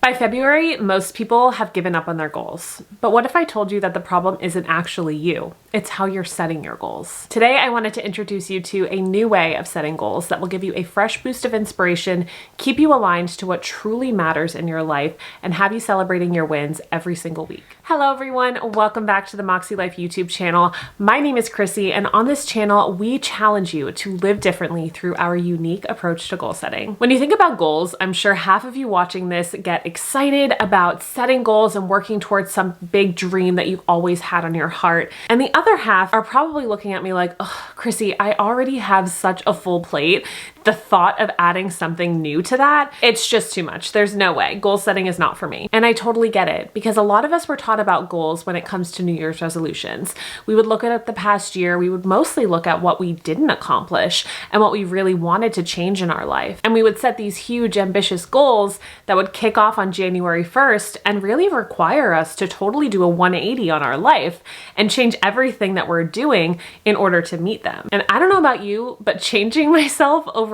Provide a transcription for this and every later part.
By February, most people have given up on their goals. But what if I told you that the problem isn't actually you? It's how you're setting your goals. Today, I wanted to introduce you to a new way of setting goals that will give you a fresh boost of inspiration, keep you aligned to what truly matters in your life, and have you celebrating your wins every single week. Hello, everyone. Welcome back to the Moxie Life YouTube channel. My name is Chrissy, and on this channel, we challenge you to live differently through our unique approach to goal setting. When you think about goals, I'm sure half of you watching this get excited about setting goals and working towards some big dream that you've always had on your heart. And the other half are probably looking at me like, oh, Chrissy, I already have such a full plate. The thought of adding something new to that, it's just too much. There's no way. Goal setting is not for me. And I totally get it, because a lot of us were taught about goals when it comes to New Year's resolutions. We would look at the past year, we would mostly look at what we didn't accomplish and what we really wanted to change in our life. And we would set these huge, ambitious goals that would kick off on January 1st and really require us to totally do a 180 on our life and change everything that we're doing in order to meet them. And I don't know about you, but changing myself overnight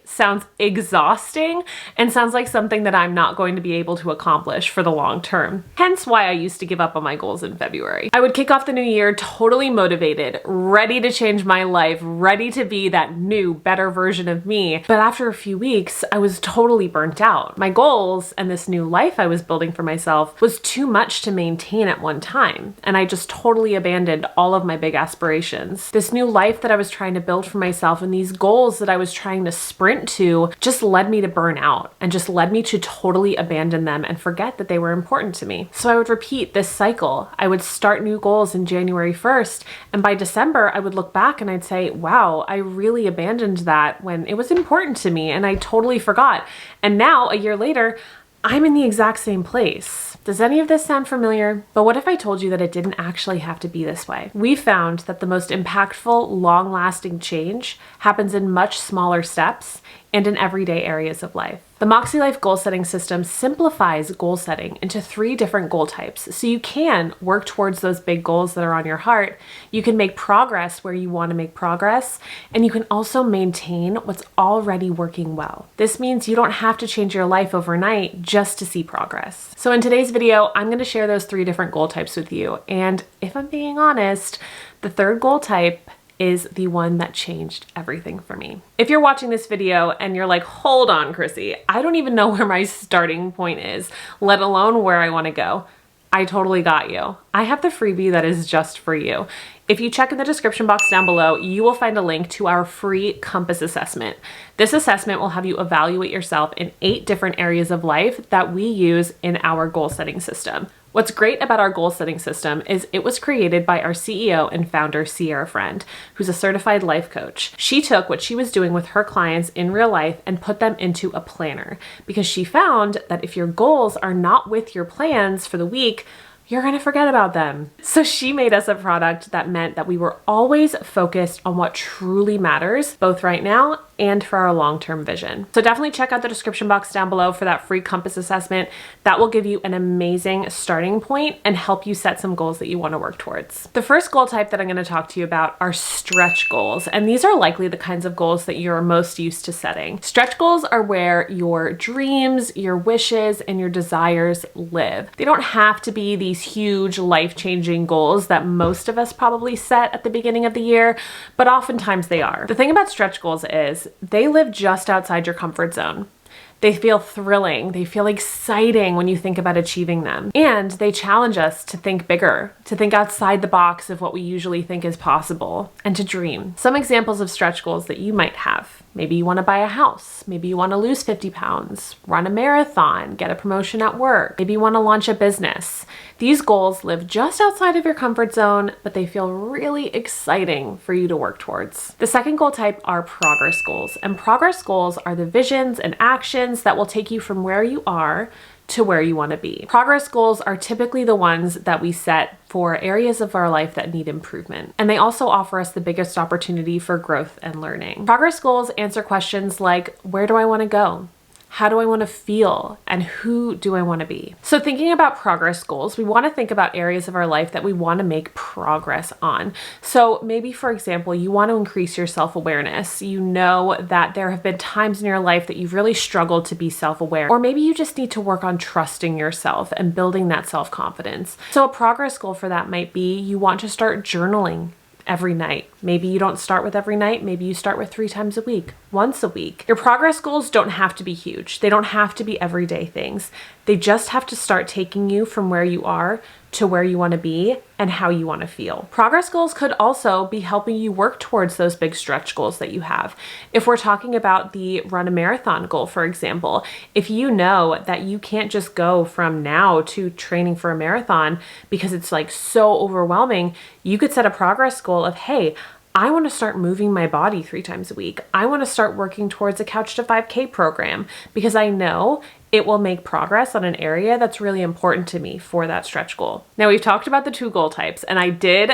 sounds exhausting and sounds like something that I'm not going to be able to accomplish for the long term. Hence why I used to give up on my goals in February. I would kick off the new year totally motivated, ready to change my life, ready to be that new, better version of me. But after a few weeks, I was totally burnt out. My goals and this new life I was building for myself was too much to maintain at one time. And I just totally abandoned all of my big aspirations. This new life that I was trying to build for myself and these goals that I was trying to sprint to just led me to burn out and just led me to totally abandon them and forget that they were important to me. So I would repeat this cycle. I would start new goals in January 1st, and by December, I would look back and I'd say, wow, I really abandoned that when it was important to me and I totally forgot. And now, a year later, I'm in the exact same place. Does any of this sound familiar? But what if I told you that it didn't actually have to be this way? We found that the most impactful, long-lasting change happens in much smaller steps and in everyday areas of life. The Moxie Life goal setting system simplifies goal setting into 3 different goal types, so you can work towards those big goals that are on your heart. You can make progress where you want to make progress, and you can also maintain what's already working well. This means you don't have to change your life overnight just to see progress. So in today's video, I'm going to share those 3 different goal types with you, and if I'm being honest, the third goal type is the one that changed everything for me. If you're watching this video and you're like, hold on, Chrissy, I don't even know where my starting point is, let alone where I want to go. I totally got you. I have the freebie that is just for you. If you check in the description box down below, you will find a link to our free compass assessment. This assessment will have you evaluate yourself in 8 different areas of life that we use in our goal setting system. What's great about our goal setting system is it was created by our CEO and founder, Sierra Friend, who's a certified life coach. She took what she was doing with her clients in real life and put them into a planner, because she found that if your goals are not with your plans for the week, you're going to forget about them. So she made us a product that meant that we were always focused on what truly matters, both right now and for our long-term vision. So definitely check out the description box down below for that free compass assessment. That will give you an amazing starting point and help you set some goals that you want to work towards. The first goal type that I'm going to talk to you about are stretch goals. And these are likely the kinds of goals that you're most used to setting. Stretch goals are where your dreams, your wishes, and your desires live. They don't have to be these huge life-changing goals that most of us probably set at the beginning of the year, but oftentimes they are. The thing about stretch goals is they live just outside your comfort zone. They feel thrilling. They feel exciting when you think about achieving them. And they challenge us to think bigger, to think outside the box of what we usually think is possible, and to dream. Some examples of stretch goals that you might have. Maybe you want to buy a house. Maybe you want to lose 50 pounds, run a marathon, get a promotion at work. Maybe you want to launch a business. These goals live just outside of your comfort zone, but they feel really exciting for you to work towards. The second goal type are progress goals. And progress goals are the visions and actions that will take you from where you are to where you want to be. Progress goals are typically the ones that we set for areas of our life that need improvement. And they also offer us the biggest opportunity for growth and learning. Progress goals answer questions like, where do I want to go? How do I want to feel? And who do I want to be? So thinking about progress goals, we want to think about areas of our life that we want to make progress on. So maybe, for example, you want to increase your self-awareness. You know that there have been times in your life that you've really struggled to be self-aware, or maybe you just need to work on trusting yourself and building that self-confidence. So a progress goal for that might be you want to start journaling every night. Maybe you don't start with every night. Maybe you start with 3 times a week, once a week. Your progress goals don't have to be huge. They don't have to be everyday things. They just have to start taking you from where you are to where you want to be and how you want to feel. Progress goals could also be helping you work towards those big stretch goals that you have. If we're talking about the run a marathon goal, for example, if you know that you can't just go from now to training for a marathon because it's like so overwhelming, you could set a progress goal of, hey, I want to start moving my body 3 times a week. I want to start working towards a Couch to 5K program because I know it will make progress on an area that's really important to me for that stretch goal. Now, we've talked about the 2 goal types, and I did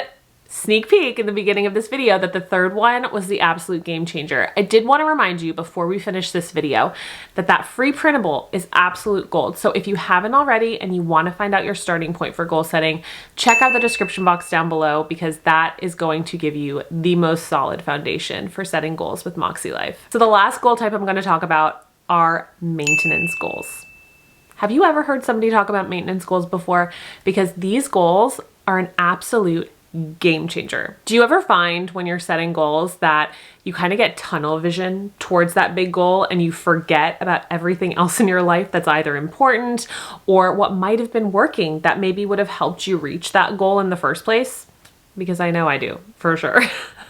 sneak peek in the beginning of this video that the third one was the absolute game changer. I did want to remind you before we finish this video that that free printable is absolute gold. So if you haven't already and you want to find out your starting point for goal setting, check out the description box down below because that is going to give you the most solid foundation for setting goals with Moxie Life. So the last goal type I'm going to talk about are maintenance goals. Have you ever heard somebody talk about maintenance goals before? Because these goals are an absolute game changer. Do you ever find when you're setting goals that you kind of get tunnel vision towards that big goal and you forget about everything else in your life that's either important or what might have been working that maybe would have helped you reach that goal in the first place? Because I know I do, for sure.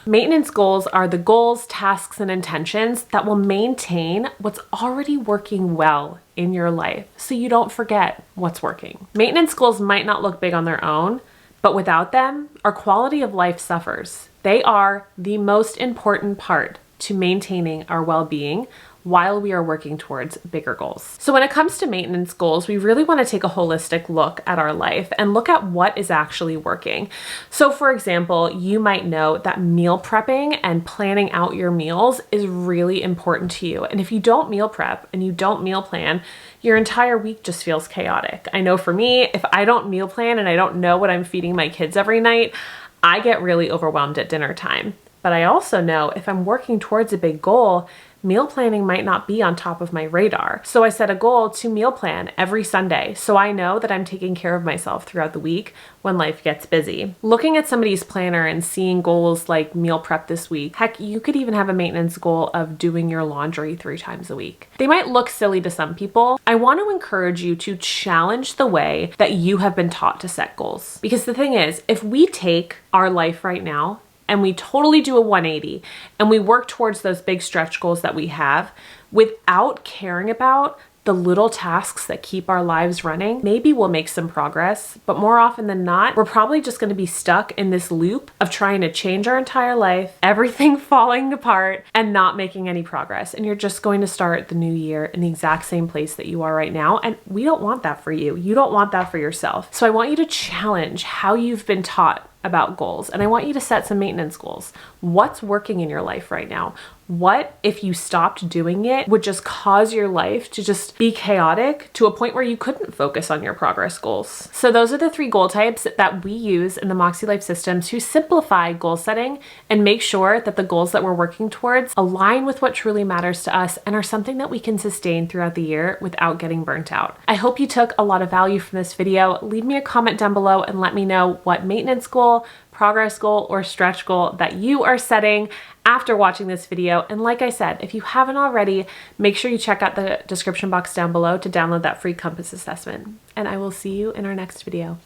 Maintenance goals are the goals, tasks, and intentions that will maintain what's already working well in your life so you don't forget what's working. Maintenance goals might not look big on their own, but without them, our quality of life suffers. They are the most important part to maintaining our well-being while we are working towards bigger goals. So when it comes to maintenance goals, we really want to take a holistic look at our life and look at what is actually working. So for example, you might know that meal prepping and planning out your meals is really important to you. And if you don't meal prep and you don't meal plan, your entire week just feels chaotic. I know for me, if I don't meal plan and I don't know what I'm feeding my kids every night, I get really overwhelmed at dinner time. But I also know if I'm working towards a big goal, meal planning might not be on top of my radar. So I set a goal to meal plan every Sunday so I know that I'm taking care of myself throughout the week when life gets busy. Looking at somebody's planner and seeing goals like meal prep this week, heck, you could even have a maintenance goal of doing your laundry 3 times a week. They might look silly to some people. I want to encourage you to challenge the way that you have been taught to set goals. Because the thing is, if we take our life right now and we totally do a 180 and we work towards those big stretch goals that we have without caring about the little tasks that keep our lives running, maybe we'll make some progress, but more often than not, we're probably just going to be stuck in this loop of trying to change our entire life, everything falling apart and not making any progress. And you're just going to start the new year in the exact same place that you are right now. And we don't want that for you. You don't want that for yourself. So I want you to challenge how you've been taught about goals. And I want you to set some maintenance goals. What's working in your life right now? What, if you stopped doing it, would just cause your life to just be chaotic to a point where you couldn't focus on your progress goals? So those are the 3 goal types that we use in the Moxie Life system to simplify goal setting and make sure that the goals that we're working towards align with what truly matters to us and are something that we can sustain throughout the year without getting burnt out. I hope you took a lot of value from this video. Leave me a comment down below and let me know what maintenance goal, progress goal, or stretch goal that you are setting after watching this video. And like I said, if you haven't already, make sure you check out the description box down below to download that free compass assessment. And I will see you in our next video.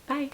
Bye.